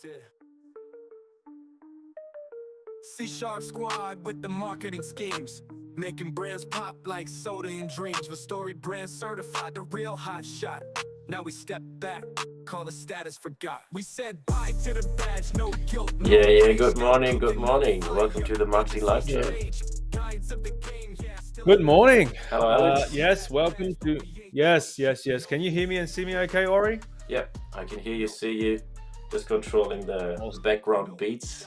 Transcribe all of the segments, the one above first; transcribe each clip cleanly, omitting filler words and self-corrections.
it. C-Sharp squad with the marketing schemes, making brands pop like soda and dreams. For StoryBrand certified, the real hot shot. Now we step back, call the status forgot. We said bye to the badge, no guilt. No Yeah. Good morning. Welcome to the Marketing Live Chat. Good morning. Hello, Alex. Yes, welcome to. Yes. Can you hear me and see me okay, Ori? Yep, I can hear you, see you. Just controlling the background beats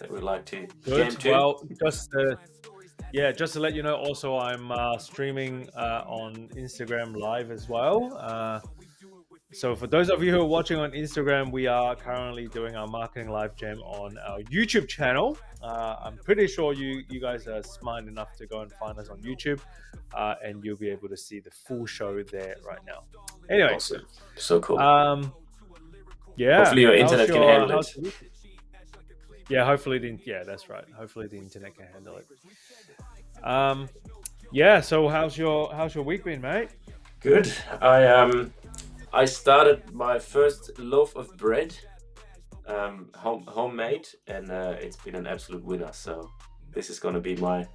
that we like to jam to. Well, just to let you know, also I'm streaming on Instagram Live as well. So for those of you who are watching on Instagram, we are currently doing our Marketing Live Jam on our YouTube channel. I'm pretty sure you guys are smart enough to go and find us on YouTube, and you'll be able to see the full show there right now. Anyway, awesome. So cool. Yeah. Hopefully your internet can handle it. Yeah, that's right. Hopefully the internet can handle it. Yeah. So how's your week been, mate? Good. I started my first loaf of bread, homemade, and it's been an absolute winner. So this is going to be my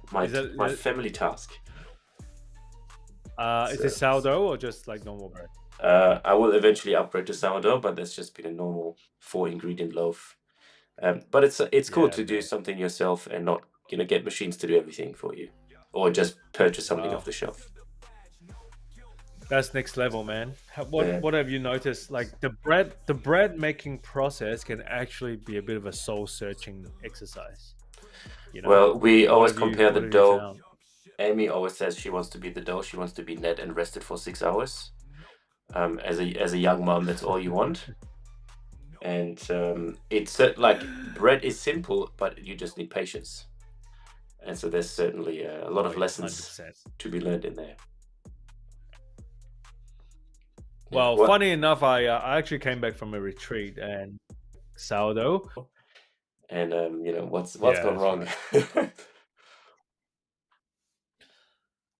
family task. Is it sourdough or just like normal bread? I will eventually upgrade to sourdough, but that's just been a normal 4-ingredient loaf. But it's cool to do something yourself and not get machines to do everything for you, or just purchase something off the shelf. That's next level, man. What have you noticed? Like the bread making process can actually be a bit of a soul searching exercise. Well, we always compare the dough. Amy always says she wants to be the dough. She wants to be net and rested for 6 hours. As a young mom, that's all you want. And it's like bread is simple, but you just need patience. And so there's certainly a lot of lessons 100%. To be learned in there. Well, funny enough, I actually came back from a retreat and sourdough. And what's gone wrong? Right.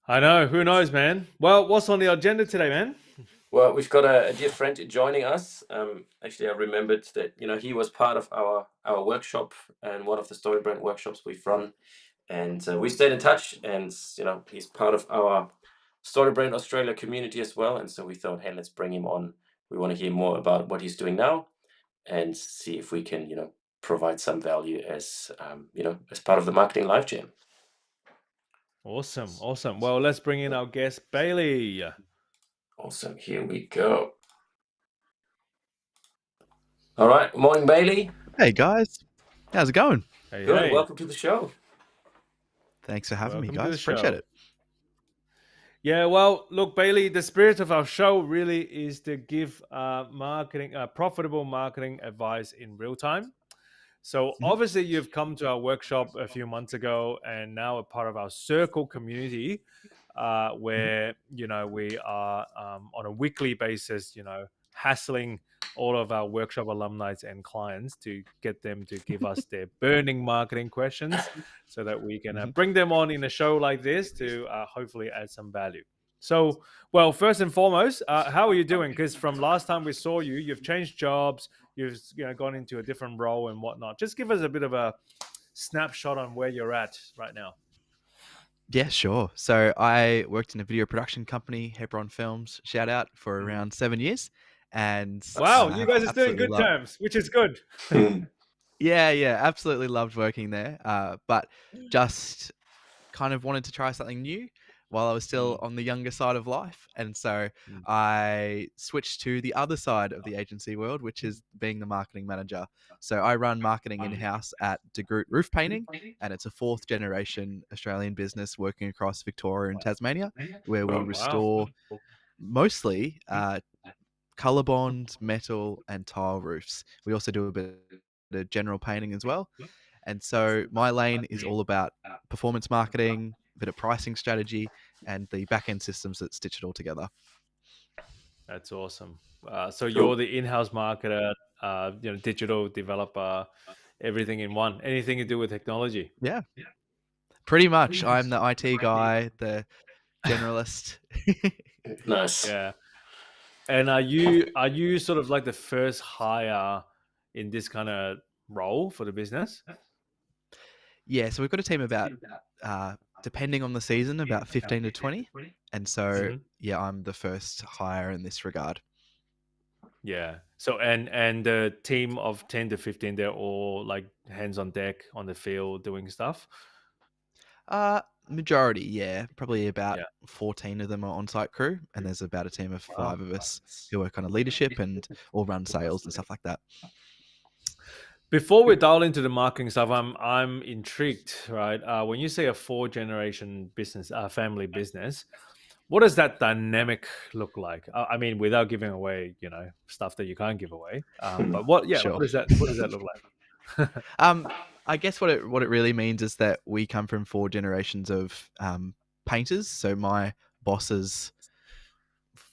I know. Who knows, man? Well, what's on the agenda today, man? Well, we've got a dear friend joining us. Actually, I remembered that he was part of our workshop and one of the StoryBrand workshops we've run, and we stayed in touch. And he's part of our StoryBrand Australia community as well. And so we thought, hey, let's bring him on. We want to hear more about what he's doing now, and see if we can provide some value as as part of the Marketing Live Jam. Awesome. Well, let's bring in our guest, Bailey. Awesome. Here we go. All right. Morning, Bailey. Hey, guys. How's it going? Hey, good. Hey. Welcome to the show. Thanks for having me, guys. Appreciate it. Yeah, well, look, Bailey, the spirit of our show really is to give profitable marketing advice in real time. So obviously you've come to our workshop a few months ago and now a part of our Circle community, where we are on a weekly basis hassling all of our workshop alumni and clients to get them to give us their burning marketing questions so that we can bring them on in a show like this to hopefully add some value. So, well, first and foremost, how are you doing? Because from last time we saw you, you've changed jobs, you've gone into a different role and whatnot. Just give us a bit of a snapshot on where you're at right now. Yeah, sure. So I worked in a video production company, Hebron Films, shout out, for around 7 years. And wow, you guys are doing good terms, which is good. Yeah, absolutely loved working there. But just kind of wanted to try something new while I was still on the younger side of life. And so I switched to the other side of the agency world, which is being the marketing manager. So I run marketing in-house at De Groot Roof Painting, and it's a 4th generation Australian business working across Victoria and Tasmania, where we restore mostly ColourBond, metal and tile roofs. We also do a bit of general painting as well. And so my lane is all about performance marketing, a bit of pricing strategy, and the back-end systems that stitch it all together. That's awesome. So you're the in-house marketer, digital developer, everything in one. Anything to do with technology? Yeah, pretty much. I'm the IT guy, the generalist. Nice. Yeah. And are you sort of like the first hire in this kind of role for the business? Yeah, so we've got a team about, depending on the season, about 15 to 20. And so, Mhm. yeah, I'm the first hire in this regard. Yeah. So and the team of 10 to 15, they're all like hands on deck on the field doing stuff. Majority, yeah, probably about Yeah. 14 of them are on-site crew, and there's about a team of Wow. 5 of us who are kind of leadership and all run sales and stuff like that. Before we dial into the marketing stuff, I'm intrigued, right? When you say a 4 generation business, family business, what does that dynamic look like? I mean, without giving away, stuff that you can't give away. But Sure. what does that look like? I guess what it really means is that we come from 4 generations of painters. So my bosses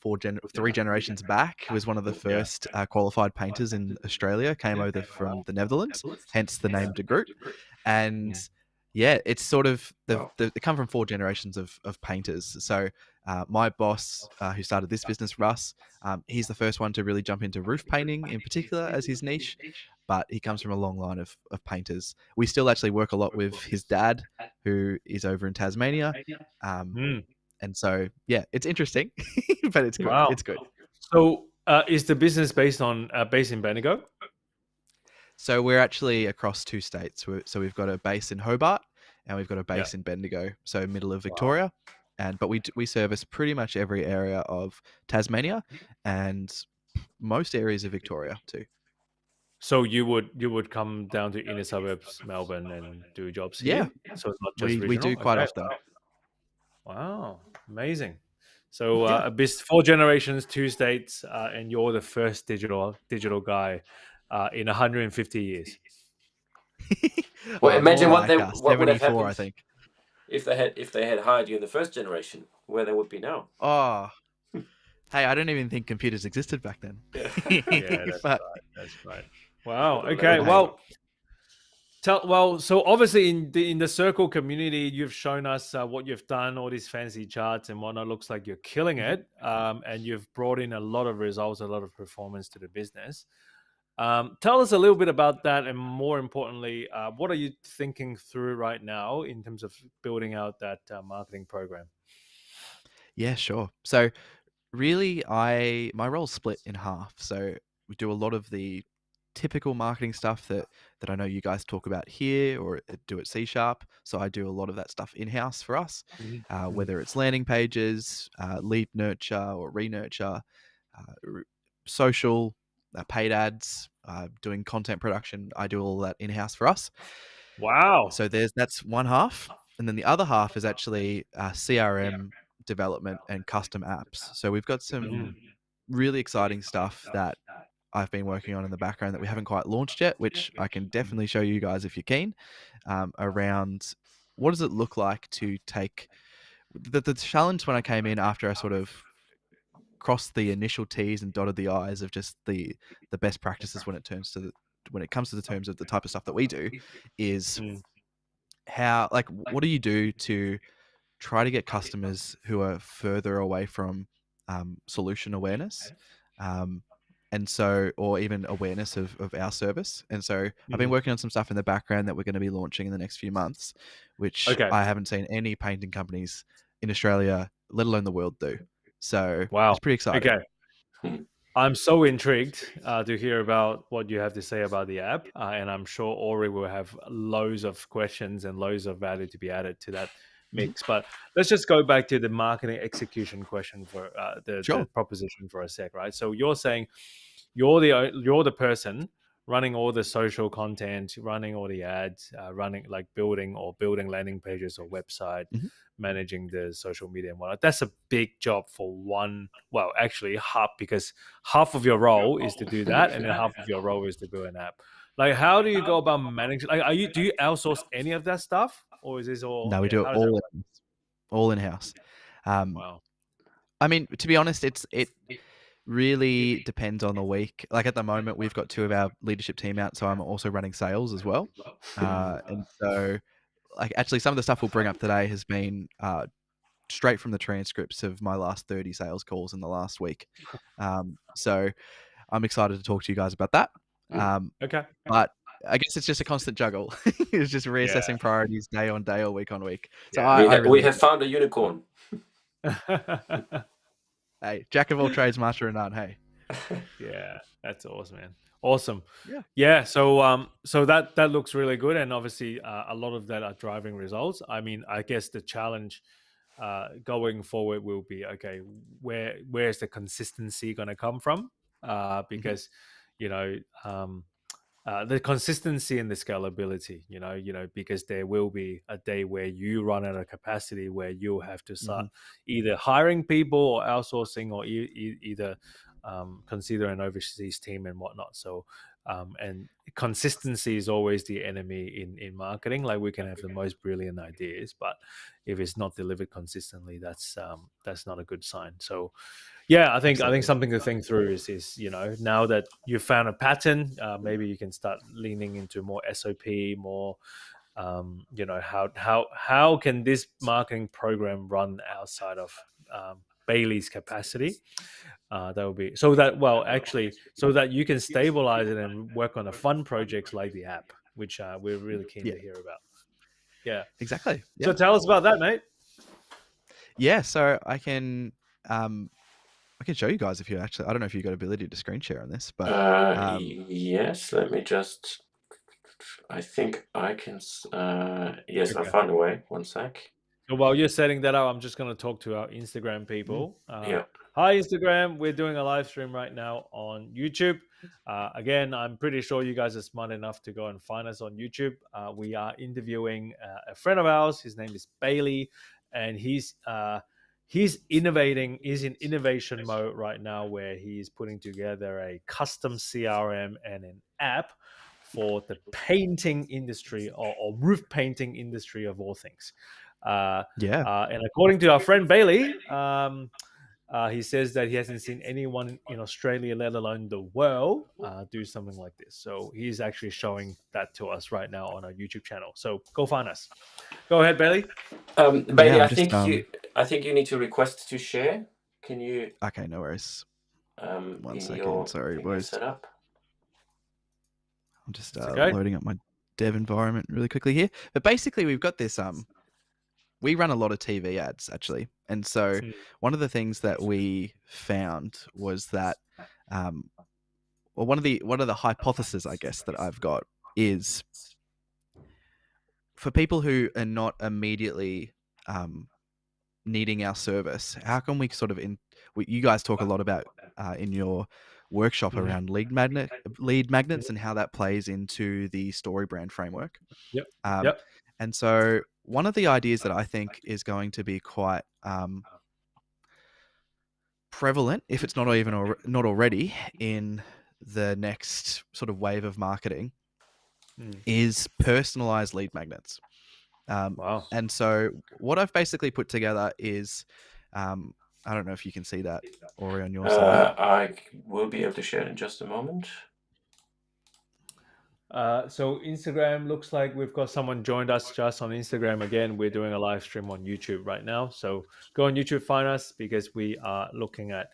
3 generations back was one of the Yeah. first qualified painters in Australia, came over from the Netherlands, hence the name De Groot. And yeah, it's sort of they come from 4 generations of painters. So my boss, who started this business, Russ, he's the first one to really jump into roof painting in particular as his niche, but he comes from a long line of painters. We still actually work a lot with his dad, who is over in Tasmania. Mm. And so, yeah, it's interesting, but it's good. Wow. It's good. So is the business based in Bendigo? So we're actually across 2 states. So we've got a base in Hobart and we've got a base in Bendigo, so middle of Victoria. But we service pretty much every area of Tasmania and most areas of Victoria too. So you would come down to inner suburbs, Melbourne, and do jobs Yeah, here. So it's not just we regional. do quite Okay. often. Wow, amazing. So 4 generations, 2 states, and you're the first digital guy in 150 years. Well, imagine more what like, what would have 74, I happened think. if they had hired you in the first generation, where they would be now. Oh, hey, I don't even think computers existed back then. Yeah. Yeah, that's But right. That's right. Wow. But Okay. hey. So obviously in the circle community, you've shown us what you've done, all these fancy charts and whatnot. Looks like you're killing it, and you've brought in a lot of results, a lot of performance to the business. Tell us a little bit about that, and more importantly, what are you thinking through right now in terms of building out that marketing program? yeah, sure. So really, my role's split in half. So we do a lot of the typical marketing stuff that I know you guys talk about here or do at C Sharp. So I do a lot of that stuff in house for us, whether it's landing pages, lead nurture or re-nurture, social, paid ads, doing content production. I do all that in house for us. Wow. So that's one half, and then the other half is actually CRM development and custom apps. So we've got some really exciting stuff that I've been working on in the background that we haven't quite launched yet, which I can definitely show you guys if you're keen, around what does it look like to take the challenge when I came in after I sort of crossed the initial T's and dotted the I's of just the best practices when it comes to the terms of the type of stuff that we do is how, like, what do you do to try to get customers who are further away from solution awareness, and so, or even awareness of our service. And so I've been working on some stuff in the background that we're going to be launching in the next few months, which Okay. I haven't seen any painting companies in Australia, let alone the world, do. So Wow. it's pretty exciting. Okay. I'm so intrigued to hear about what you have to say about the app, and I'm sure Ori will have loads of questions and loads of value to be added to that mix. But let's just go back to the marketing execution question for Sure. the proposition for a sec, right? So you're saying you're the person running all the social content, running all the ads, running like building landing pages or website, managing the social media and whatnot. That's a big job for one. Well, actually, because half of your role is to do that, and then half of your role is to build an app. Like, how do you go about managing? Like, do you outsource any of that stuff, or is this all? No, we do it How does that work? all in house. Wow. I mean, to be honest, it really depends on the week. Like at the moment, we've got 2 of our leadership team out, so I'm also running sales as well. And so, like, actually, some of the stuff we'll bring up today has been straight from the transcripts of my last 30 sales calls in the last week. So I'm excited to talk to you guys about that. Okay. But I guess it's just a constant juggle. It's just reassessing priorities day on day or week on week. So Yeah. I We really have found a unicorn. hey, jack of all trades, master of none. Hey, Yeah, that's awesome, man. Awesome. Yeah. Yeah. So that looks really good, and obviously a lot of that are driving results. I mean, I guess the challenge going forward will be okay. Where's the consistency going to come from? Because you know. The consistency and the scalability, because there will be a day where you run out of capacity, where you'll have to start either hiring people or outsourcing, or either consider an overseas team and whatnot. So, and consistency is always the enemy in marketing. Like, we can have the most brilliant ideas, but if it's not delivered consistently, that's not a good sign. So, yeah, I think something to think through is now that you've found a pattern, maybe you can start leaning into more SOP, more how can this marketing program run outside of Bailey's capacity? That would be so that you can stabilize it and work on the fun projects like the app, which we're really keen Yeah. to hear about. Yeah, Exactly. so Yeah. tell us about that, mate. Yeah. So I can show you guys if you actually. I don't know if you've got ability to screen share on this, but Yes, let me just. I think I can. Yes, I Okay. found a way. One sec. So while you're setting that up, I'm just going to talk to our Instagram people. Yeah. Hi, Instagram. We're doing a live stream right now on YouTube. Again, I'm pretty sure you guys are smart enough to go and find us on YouTube. We are interviewing a friend of ours. His name is Bailey, and he's innovating. He's in innovation mode right now, where he's putting together a custom CRM and an app for the painting industry, or roof painting industry of all things. yeah. And according to our friend Bailey, he says that he hasn't seen anyone in Australia, let alone the world, do something like this. So he's actually showing that to us right now on our YouTube channel. So go find us. Go ahead, Bailey. Bailey, I'm I just, think you need to request to share. Can you Okay, no worries. One in second. Sorry, your boys. setup? I'm just okay. loading up my dev environment really quickly here. But basically, we've got this. We run a lot of TV ads actually, and so one of the things that we found was that, well, one of the hypotheses, I guess, that I've got is for people who are not immediately needing our service, how can we sort of you guys talk a lot about in your workshop around lead magnets and how that plays into the StoryBrand framework. Yep. Yep. And so one of the ideas that I think is going to be quite prevalent, if it's not even not already, in the next sort of wave of marketing, is personalized lead magnets. Wow. And so what I've basically put together is, I don't know if you can see that, Ori, on your side. I will be able to share it in just a moment. So Instagram looks like we've got someone joined us just on Instagram. Again, we're doing a live stream on YouTube right now. So go on YouTube, find us, because we are looking at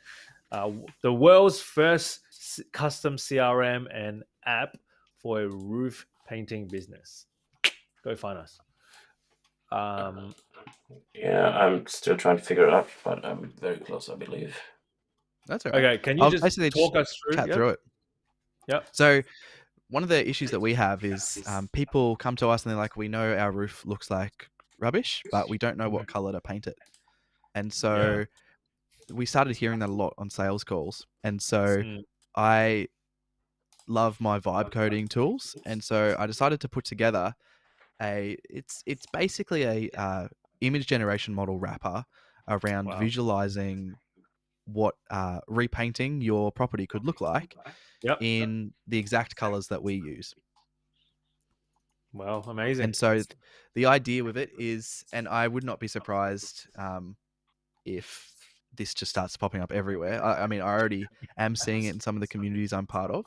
the world's first custom CRM and app for a roof painting business. Go find us. Yeah, I'm still trying to figure it out, but I'm very close, I believe. That's all right. Okay, can you just talk us through? Chat through it. Yep. So one of the issues that we have is people come to us and they're like, we know our roof looks like rubbish, but we don't know what color to paint it. And so we started hearing that a lot on sales calls. And so I love my vibe coding tools. And so I decided to put together it's basically a image generation model wrapper around visualizing what repainting your property could look like in the exact colors that we use. Wow, amazing. And so the idea with it is, and I would not be surprised if this just starts popping up everywhere. I mean, I already am seeing it in some of the communities I'm part of.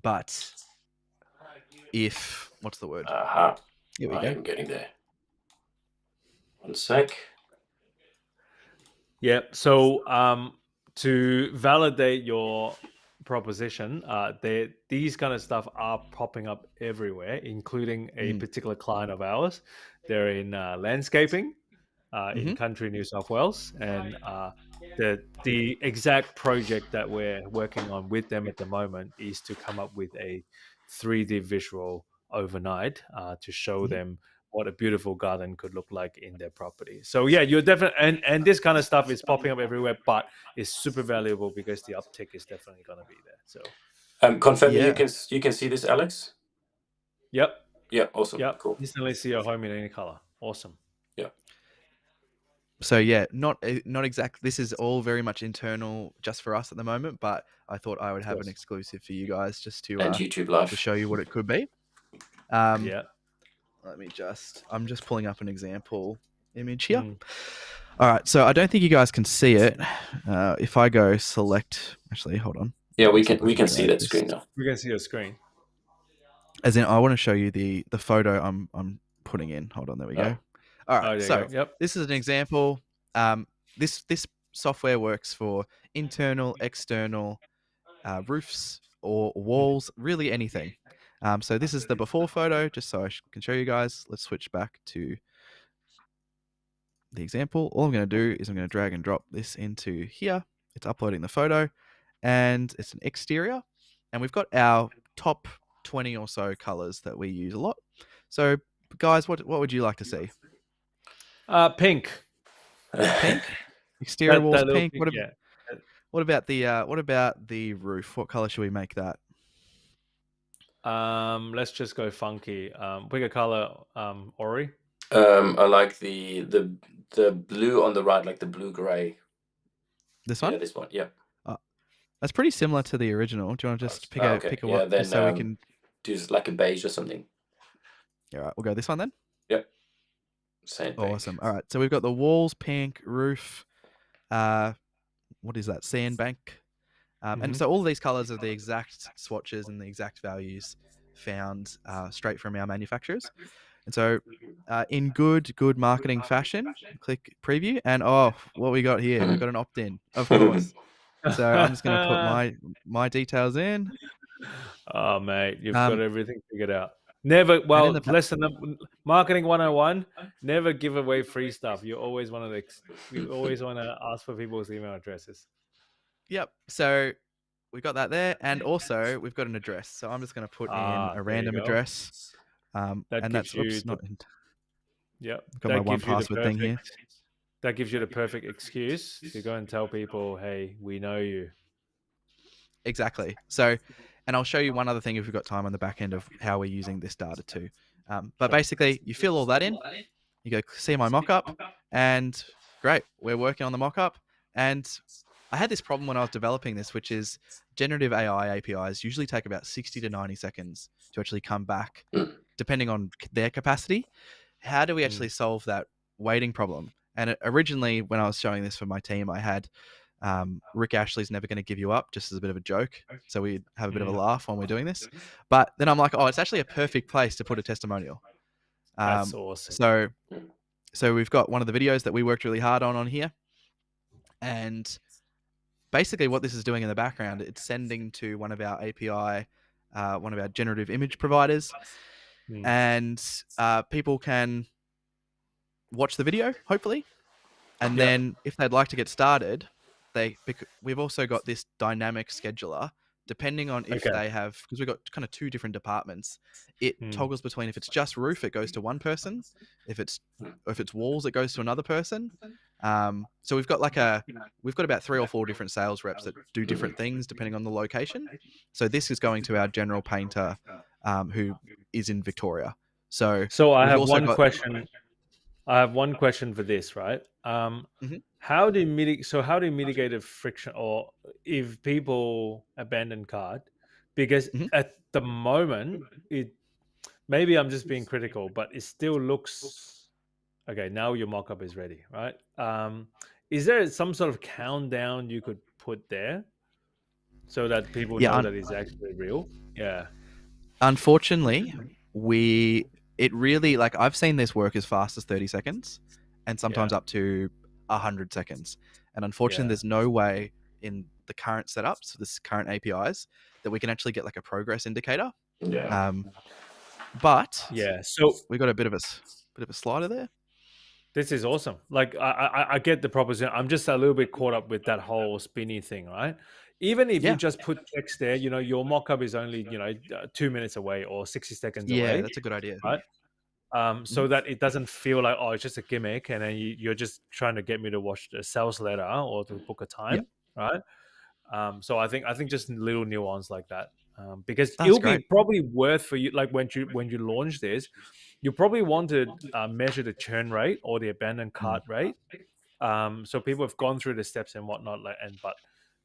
But if, what's the word? Here we go. I'm getting there. One sec. Yeah. So to validate your proposition, these kind of stuff are popping up everywhere, including a particular client of ours. They're in landscaping in country New South Wales, and the exact project that we're working on with them at the moment is to come up with a 3D visual overnight to show them what a beautiful garden could look like in their property. So yeah, you're definitely, and this kind of stuff is popping up everywhere, but it's super valuable because the uptick is definitely going to be there. So confirming Yeah. you can see this, Alex. yep, Yeah, awesome. yep. Cool. Instantly see your home in any color. Awesome. Yeah. So yeah, not exactly. This is all very much internal, just for us at the moment. But I thought I would have an exclusive for you guys, just to And YouTube Live to show you what it could be. Yeah. I'm just pulling up an example image here. All right, so I don't think you guys can see it. If I go select, actually, hold on. Yeah, we can see that screen now. We can see your screen. As in, I want to show you the photo I'm putting in. Hold on, there we go. All right, so this is an example. This software works for internal, external, roofs or walls, really anything. So this is the before photo, just so I can show you guys. Let's switch back to the example. All I'm going to do is I'm going to drag and drop this into here. It's uploading the photo, and it's an exterior. And we've got our top 20 or so colors that we use a lot. So, guys, what would you like to see? Pink. Pink. Exterior walls pink. Yeah. What about the roof? What color should we make that? Let's just go funky. Pick a color, Ori. I like the blue on the right, like the blue gray. This one? Yeah, this one. Yeah. That's pretty similar to the original. Do you want to just pick a one, then, so we can do like a beige or something? Yeah, all right, we'll go this one then. Yep. Same. Awesome. All right, so we've got the walls pink, roof. What is that? Sandbank. And so all of these colors are the exact swatches and the exact values found straight from our manufacturers. And so in good marketing fashion, click preview, and what we got here, we've got an opt-in, of course. So I'm just going to put my details in. Oh, mate, you've got everything figured out. Never, well, lesson marketing 101, never give away free stuff. You always want to ask for people's email addresses. Yep. So we've got that there, and also we've got an address. So I'm just going to put in a random address. And that's not. Yep. Got my one password thing here. That gives you the perfect excuse to go and tell people, hey, we know you. Exactly. So, and I'll show you one other thing if we've got time on the back end of how we're using this data too. But basically, you fill all that in. You go see my mock-up, and great, we're working on the mock-up. And I had this problem when I was developing this, which is generative AI APIs usually take about 60 to 90 seconds to actually come back, depending on their capacity. How do we actually solve that waiting problem? And originally, when I was showing this for my team, I had Rick Ashley's Never Gonna Give You Up, just as a bit of a joke. So we'd have a bit of a laugh when we're doing this. But then I'm like, it's actually a perfect place to put a testimonial. That's awesome. So we've got one of the videos that we worked really hard on here. And basically what this is doing in the background, it's sending to one of our API, one of our generative image providers. And people can watch the video, hopefully. And then if they'd like to get started, we've also got this dynamic scheduler, depending on if they have, because we've got kind of two different departments. It toggles between, if it's just roof, it goes to one person. If it's walls, it goes to another person. So we've got about 3 or 4 different sales reps that do different things depending on the location. So this is going to our general painter, who is in Victoria. So I have one question. I have one question for this, right? How do you mitigate the friction, or if people abandon cart? Because at the moment, maybe I'm just being critical, but it still looks okay. Now your mock-up is ready, right? Is there some sort of countdown you could put there so that people know that it's actually real? Yeah. Unfortunately, it really, like, I've seen this work as fast as 30 seconds and sometimes up to 100 seconds. And unfortunately, there's no way in the current setups, this current APIs, that we can actually get like a progress indicator. Yeah. But Yeah. So we got a bit of a slider there. this is awesome. Like I get the proposition. I'm just a little bit caught up with that whole spinny thing, right? Even if you Yeah. just put text there, your mockup is only 2 minutes away or 60 seconds Yeah, away, that's a good idea. right? So that it doesn't feel like, oh, it's just a gimmick, and then you're just trying to get me to watch the sales letter or to book a Yeah, time, right? So I think just little nuance like that, because that's it'll be great. probably worth for you. Like when you launch this, you probably want to measure the churn rate or the abandoned cart rate. So people have gone through the steps and whatnot, but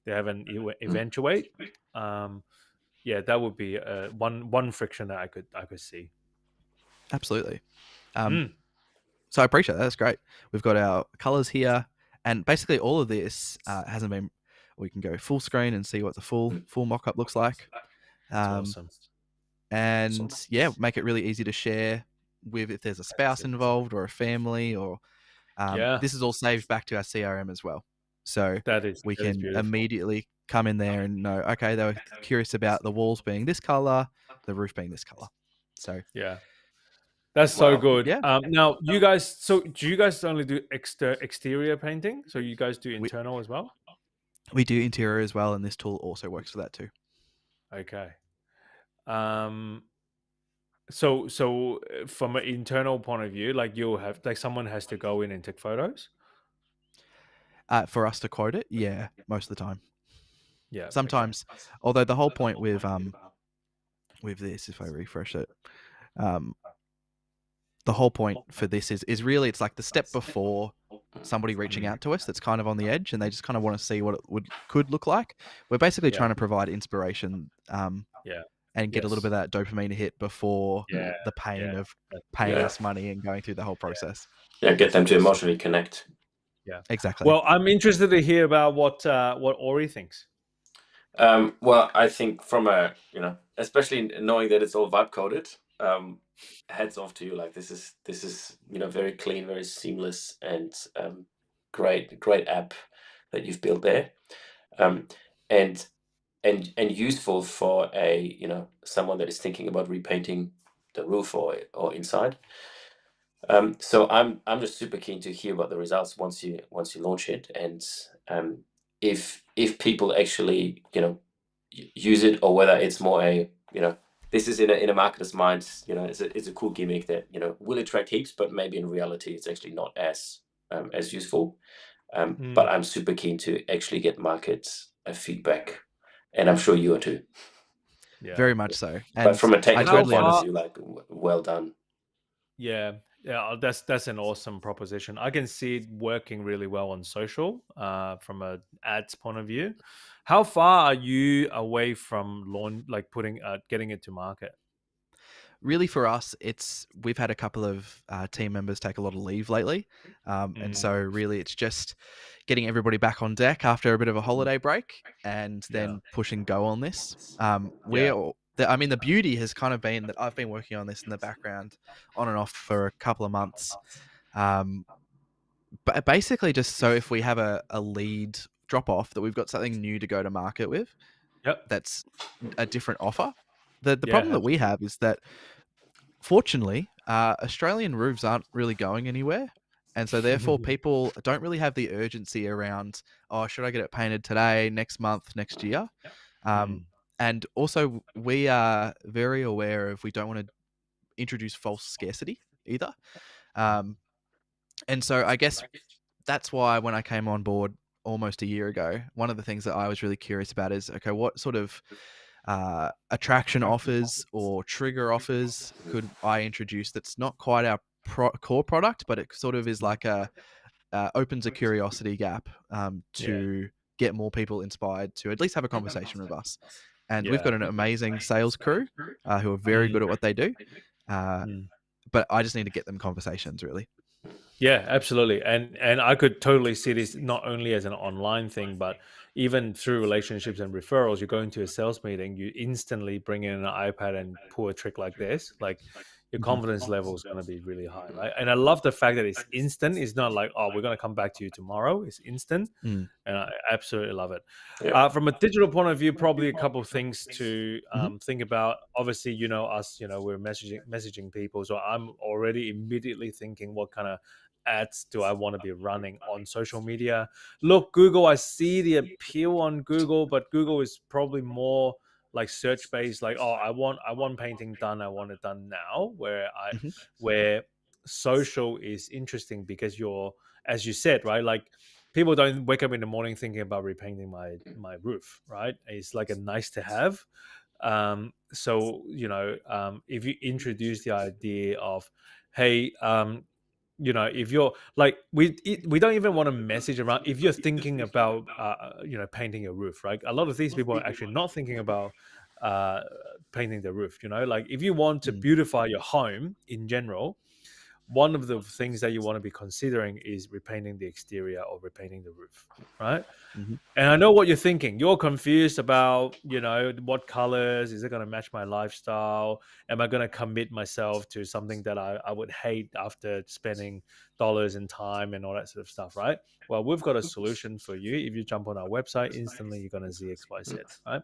they haven't eventuate. Yeah, that would be one friction that I could see. Absolutely. Mm, So I appreciate that. That's great. We've got our colors here, and basically all of this hasn't been. We can go full screen and see what the full mock-up looks like. it's awesome. And yeah, make it really easy to share with if there's a spouse involved or a family, or Yeah, this is all saved back to our CRM as well. So that is we that is can beautiful. immediately come in there and know, okay, they were curious about the walls being this color, the roof being this color. So Yeah. That's so Wow. good. Yeah. Now you guys, so do you guys only do exterior painting? So you guys do we, internal as well? we do interior as well, and this tool also works for that too. Okay. So from an internal point of view, like you'll have like someone has to go in and take photos. For us to quote it, yeah, most of the time. Yeah. Okay. Sometimes, although the whole point with this, if I refresh it, the whole point for this is really it's like the step before somebody reaching out to us that's kind of on the edge, and they just kind of want to see what it could look like. We're basically Yeah. trying to provide inspiration, Yeah. and get a little bit of that dopamine hit before Yeah. the pain Yeah. of paying Yeah. us money and going through the whole process. Yeah, get them to emotionally connect. Yeah. Exactly. Well, I'm interested to hear about what Ori thinks. Well, I think from a, especially knowing that it's all vibe coded, hats off to you. Like this is very clean, very seamless, and great app that you've built there, and useful for a someone that is thinking about repainting the roof or inside. So I'm just super keen to hear about the results once you launch it, and if people actually use it, or whether it's more this is in a marketer's mind, it's a cool gimmick that will attract heaps, but maybe in reality it's actually not as useful. But I'm super keen to actually get market feedback, and I'm sure you are too. Yeah. Very much so. And But from a technical totally point of understand. view, like well done. Yeah, that's an awesome proposition. I can see it working really well on social, from a ads point of view. How far are you away from getting it to market? really for us, we've had a couple of team members take a lot of leave lately, and so really it's just getting everybody back on deck after a bit of a holiday break, and then pushing go on this. The beauty has kind of been that I've been working on this in the background on and off for a couple of months, but basically just so if we have a lead drop off, that we've got something new to go to market with. Yep. That's a different offer. The Yeah, problem that we have is that, fortunately, Australian roofs aren't really going anywhere. And so therefore people don't really have the urgency around, oh, should I get it painted today, next month, next year? And also we are very aware of, we don't want to introduce false scarcity either. And so I guess that's why when I came on board almost a year ago, one of the things that I was really curious about is, okay, what sort of attraction offers or trigger offers could I introduce that's not quite our core product, but it sort of is like opens a curiosity gap to get more people inspired to at least have a conversation with us. And we've got an amazing sales crew who are very good at what they do, but I just need to get them conversations, really. Yeah, absolutely. And I could totally see this not only as an online thing, but even through relationships and referrals, you go into a sales meeting, you instantly bring in an iPad and pull a trick like this, like your Mhm. confidence level is going to be really high, right? And I love the fact that it's instant. It's not like, oh, we're going to come back to you tomorrow. It's instant, Mm. and I absolutely love it. Yeah. From a digital point of view, probably a couple of things to Mhm. think about. Obviously, us, we're messaging people, so I'm already immediately thinking, what kind of ads do I want to be running on social media? Look, Google, I see the appeal on Google, but Google is probably more like search based. Like, oh, I want painting done, I want it done now. Mhm. Where social is interesting because as you said, right, like people don't wake up in the morning thinking about repainting my roof, right? It's like a nice to have. So if you introduce the idea of, hey, if you're like, we don't even want to message around if you're thinking about painting your roof, right? A lot of these people are actually not thinking about uh painting the roof. Like if you want to Mm. beautify your home in general, one of the things that you want to be considering is repainting the exterior or repainting the roof, right? Mhm. And I know what you're thinking. You're confused about, what colors is it going to match my lifestyle? Am I going to commit myself to something that I would hate after spending dollars and time and all that sort of stuff, right? Well, we've got a solution for you. If you jump on our website, instantly you're going to see X, Y, Z, right?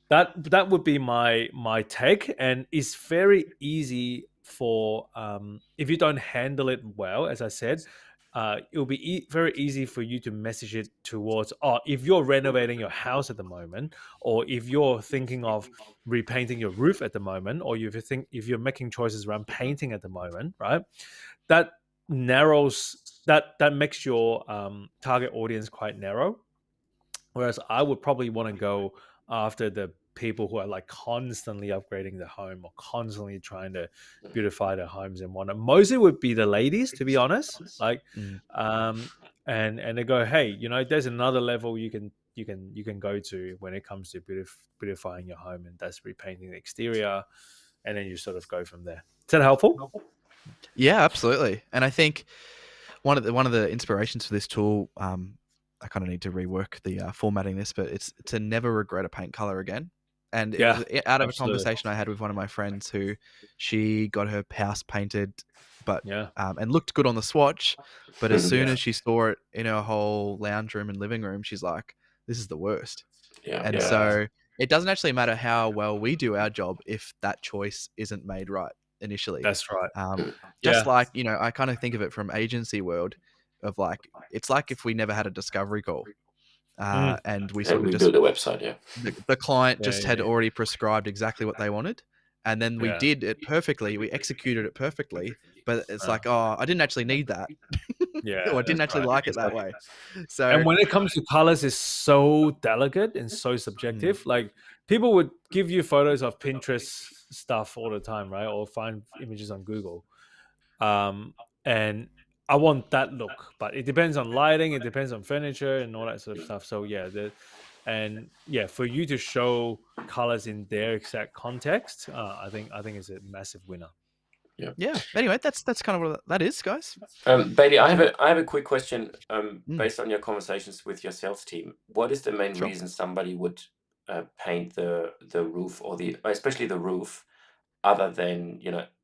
That would be my take, and it's very easy for if you don't handle it well, as I said, it'll be very easy for you to message it towards, oh, if you're renovating your house at the moment, or if you're thinking of repainting your roof at the moment, or if you're making choices around painting at the moment, right? That narrows that makes your target audience quite narrow. Whereas I would probably want to go after the people who are like constantly upgrading the home or constantly trying to beautify their homes and whatnot. Mostly would be the ladies, to be honest. Like, Mm. and they go, hey, there's another level you can go to when it comes to beautifying your home, and that's repainting the exterior, and then you sort of go from there. Is that helpful? Yeah, absolutely. And I think one of the inspirations for this tool, I kind of need to rework the formatting this, but it's to never regret a paint color again. And it Yeah, was out of a absolutely. conversation I had with one of my friends who she got her house painted, but Yeah, and looked good on the swatch. But as soon yeah, as she saw it in her whole lounge room and living room, she's like, "This is the worst." Yeah. And yeah. so it doesn't actually matter how well we do our job if that choice isn't made right initially. That's right. Just Yeah. like, I kind of think of it from agency world of like, it's like if we never had a discovery call Mm. and we sort And of we just, build a website. Yeah. the client Yeah, just yeah, had already prescribed exactly what they wanted. And then we yeah. did it perfectly. We executed it perfectly. But it's Uh, like, oh, I didn't actually need that. yeah, Or I that's didn't actually right. like it that Exactly. way. So, And when it comes to colors, it's so delicate and so mm, subjective. Like people would give you photos of Pinterest stuff all the time, right? Or find images on Google. And I want that look, but it depends on lighting, it depends on furniture and all that sort of stuff. So yeah, for you to show colors in their exact context, I think is a massive winner. Yeah. yeah. Anyway, that's kind of what that is, guys. Bailey, I have a quick question. Mm, Based on your conversations with your sales team, what is the main sure. reason somebody would paint the roof or especially the roof, other than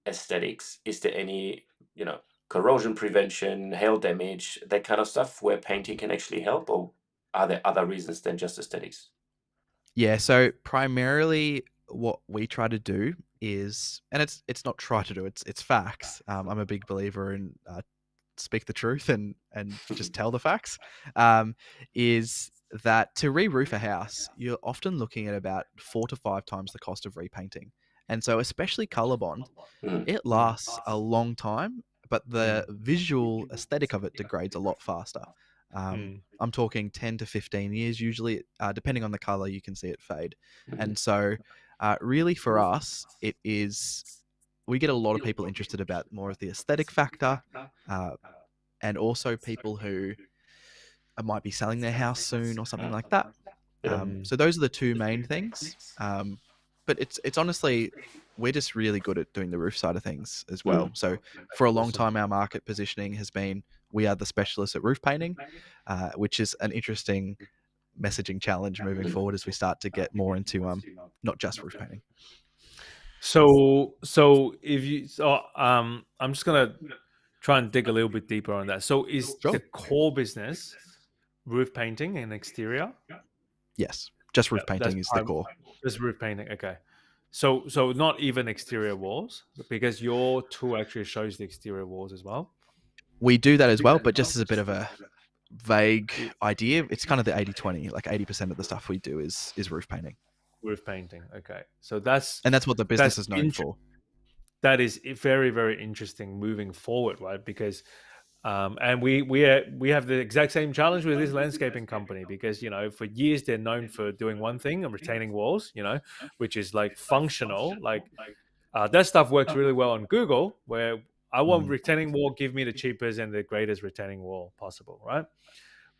aesthetics? Is there any corrosion prevention, hail damage, that kind of stuff where painting can actually help, or are there other reasons than just aesthetics? Yeah, so primarily what we try to do is, and it's not try to do, it's facts. I'm a big believer in speak the truth and just tell the facts. Is that to re-roof a house, you're often looking at about 4 to 5 times the cost of repainting, and so especially color bond, Mm. it lasts a long time, but the visual aesthetic of it degrades a lot faster. Mm. I'm talking 10 to 15 years usually, depending on the color, you can see it fade. Mhm. And so, really for us, it is, we get a lot of people interested about more of the aesthetic factor, uh, and also people who might be selling their house soon or something like that. Yeah. So those are the two main things. But it's honestly, we're just really good at doing the roof side of things as well. Mm. So for a long Awesome. time, our market positioning has been we are the specialists at roof painting, which is an interesting messaging challenge moving forward as we start to get more into not just roof painting. So if you I'm just gonna try and dig a little bit deeper on that. So is Sure. the core business roof painting and exterior? Yes, just roof Yeah, that's painting is the core. Just roof painting. Okay. So not even exterior walls, because your tool actually shows the exterior walls as well. We do that as well, but just as a bit of a vague idea, it's kind of the 80-20. Like 80% of the stuff we do is roof painting. Roof painting. Okay. So that's what the business is known for. That is very, very interesting moving forward, right? Because and we have the exact same challenge with this landscaping company, because for years they're known for doing one thing and retaining walls, which is like functional. Like that stuff works really well on Google, where I want retaining wall, give me the cheapest and the greatest retaining wall possible, right?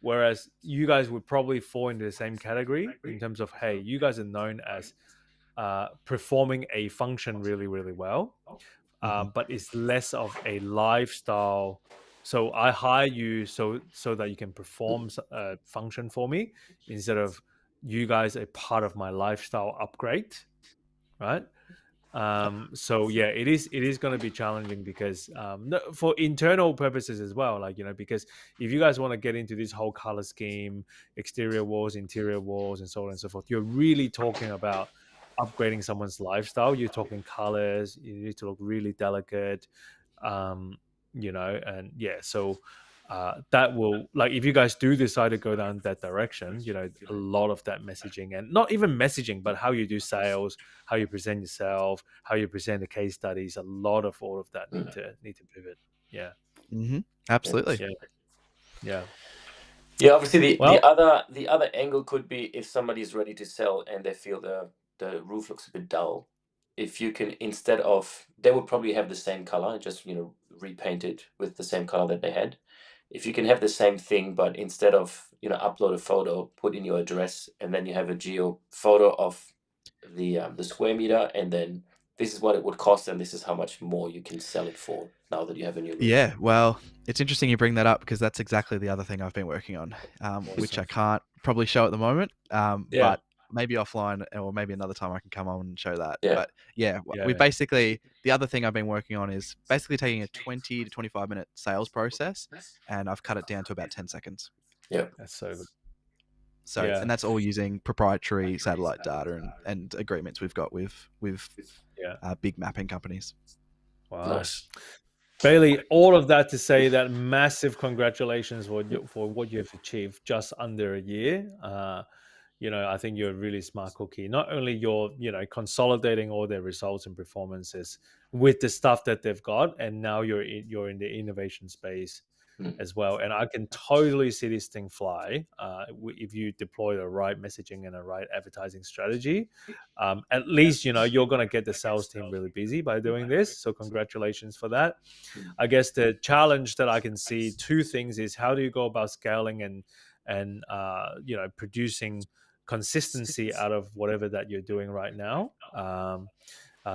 Whereas you guys would probably fall into the same category in terms of, hey, you guys are known as performing a function really, really well, but it's less of a lifestyle. So I hire you so that you can perform a function for me, instead of you guys a part of my lifestyle upgrade, right? So yeah, it is going to be challenging, because for internal purposes as well, like because if you guys want to get into this whole color scheme, exterior walls, interior walls, and so on and so forth, you're really talking about upgrading someone's lifestyle. You're talking colors, you need to look really delicate, and yeah, so that will, like, if you guys do decide to go down that direction, a lot of that messaging, and not even messaging, but how you do sales, how you present yourself, how you present the case studies, a lot of all of that need to pivot. Yeah. Absolutely. Yeah. Obviously, the other angle could be if somebody's ready to sell and they feel the roof looks a bit dull. If you can, instead of, they would probably have the same color, just repaint it with the same color that they had. If you can have the same thing, but instead of upload a photo, put in your address, and then you have a geo photo of the square meter, and then this is what it would cost, and this is how much more you can sell it for now that you have a new roof. Yeah, well, it's interesting you bring that up, because that's exactly the other thing I've been working on, which I can't probably show at the moment, but maybe offline, or maybe another time I can come on and show that. But we basically, the other thing I've been working on is basically taking a 20 to 25 minute sales process, and I've cut it down to about 10 seconds. Yeah, that's so good. So, and that's all using proprietary satellite data and agreements we've got with big mapping companies. Wow. Nice. Bailey, all of that to say that massive congratulations for what you have achieved just under a year. I think you're a really smart cookie. Not only you're, consolidating all their results and performances with the stuff that they've got, and now you're in the innovation space as well. And I can totally see this thing fly if you deploy the right messaging and the right advertising strategy. At least, you're going to get the sales team really busy by doing this. So congratulations for that. I guess the challenge that I can see, two things, is how do you go about scaling and producing consistency out of whatever that you're doing right now,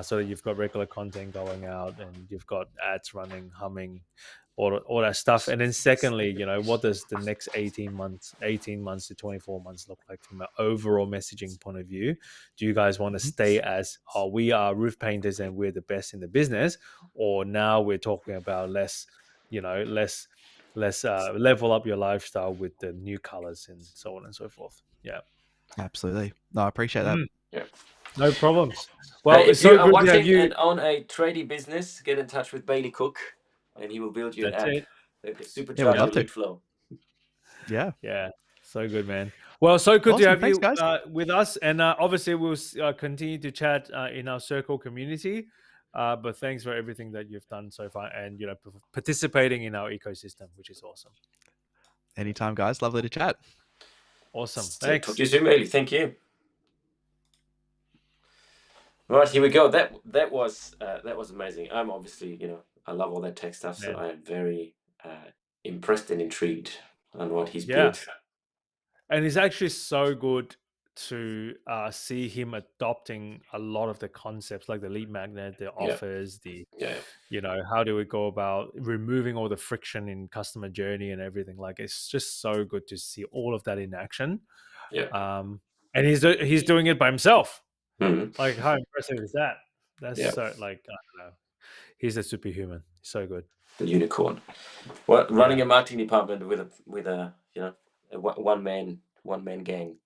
so that you've got regular content going out and you've got ads running, humming, all that stuff. And then secondly, what does the next 18 months to 24 months look like from an overall messaging point of view? Do you guys want to stay as, we are roof painters and we're the best in the business, or now we're talking about let's level up your lifestyle with the new colors and so on and so forth? Yeah, absolutely. No, I appreciate that. Yeah, no problems. Well, if it's so you are good to have watching you. and own a tradie business, get in touch with Bailey Cook, and he will build you an That's app it. that can supercharge Yeah, we'd your love to. lead flow. Yeah, so good, man. Well, so good to Awesome. have Thanks, you guys. with us, and obviously we'll continue to chat in our circle community. But thanks for everything that you've done so far, and participating in our ecosystem, which is awesome. Anytime, guys. Lovely to chat. Awesome. So, Thanks. talk to you soon, Bailey. Thank you. Right, here we go. That was amazing. I'm obviously, I love all that tech stuff, so I am very impressed and intrigued on what he's built. And it's actually so good to see him adopting a lot of the concepts, like the lead magnet, the offers, how do we go about removing all the friction in customer journey and everything. Like, it's just so good to see all of that in action. Yeah. And he's doing it by himself. Mhm. Like, how impressive is that? That's Yeah. so, like, I don't know. He's a superhuman. So good. The unicorn. Well, running Yeah. a marketing department with a a one man gang.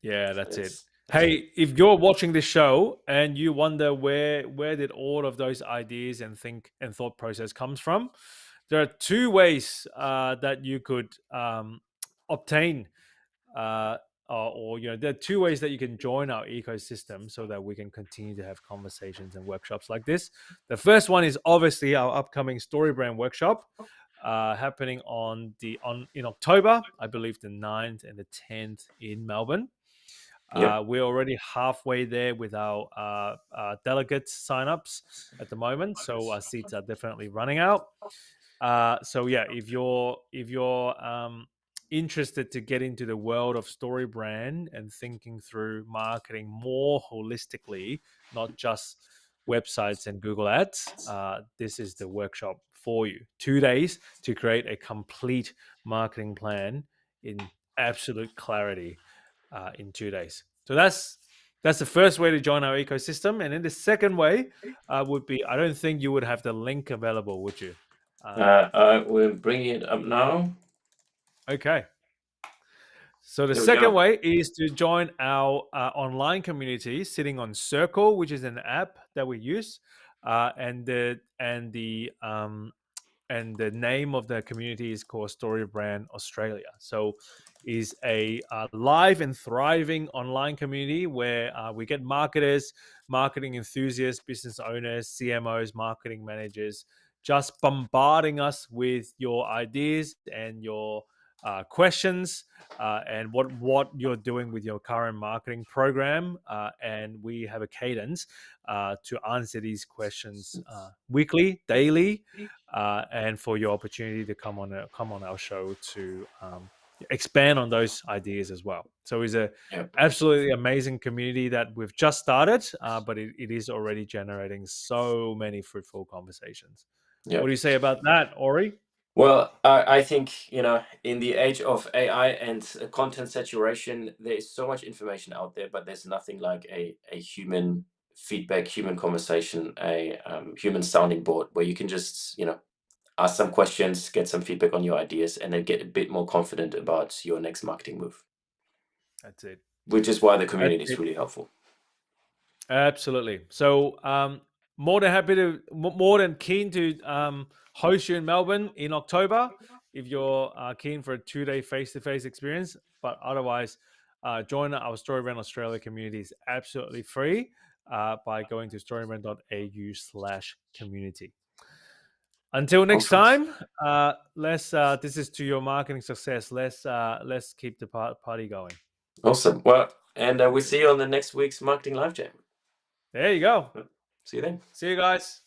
Yeah, that's it. It's Hey, if you're watching this show and you wonder where did all of those ideas and thought process comes from, there are two ways that you could obtain, uh, or there are two ways that you can join our ecosystem so that we can continue to have conversations and workshops like this. The first one is obviously our upcoming StoryBrand workshop, happening in October, I believe the 9th and the 10th in Melbourne. Yep. We're already halfway there with our delegate signups at the moment, so our seats are definitely running out. So yeah, if you're interested to get into the world of StoryBrand and thinking through marketing more holistically, not just websites and Google Ads, this is the workshop for you. 2 days to create a complete marketing plan in absolute clarity, in 2 days. So that's the first way to join our ecosystem. And then the second way would be, I don't think you would have the link available, would you? I will bring it up now. Okay. So the There we second go. way is to join our online community sitting on Circle, which is an app that we use, and the name of the community is called StoryBrand Australia. So is a live and thriving online community where we get marketers, marketing enthusiasts, business owners, CMOs, marketing managers, just bombarding us with your ideas and your questions, and what you're doing with your current marketing program. And we have a cadence to answer these questions weekly, daily, and for your opportunity to come on our show to expand on those ideas as well. So it's a Yep. absolutely amazing community that we've just started, but it is already generating so many fruitful conversations. Yep. What do you say about that, Ori? Well, I think, in the age of AI and content saturation, there is so much information out there, but there's nothing like a human feedback, human conversation, a human sounding board where you can just, ask some questions, get some feedback on your ideas, and then get a bit more confident about your next marketing move, That's it. which is why the That's community is it. really helpful. Absolutely. So, more than happy to, more than keen to host you in Melbourne in October if you're keen for a 2-day face-to-face experience. But otherwise, join our StoryBrand Australia community is absolutely free by going to storybrand.au/community. Until next Awesome. time, let's. This is to your marketing success. Let's keep the party going. Awesome. Well, and we'll see you on the next week's Marketing Live Jam. There you go. See you then. See you guys.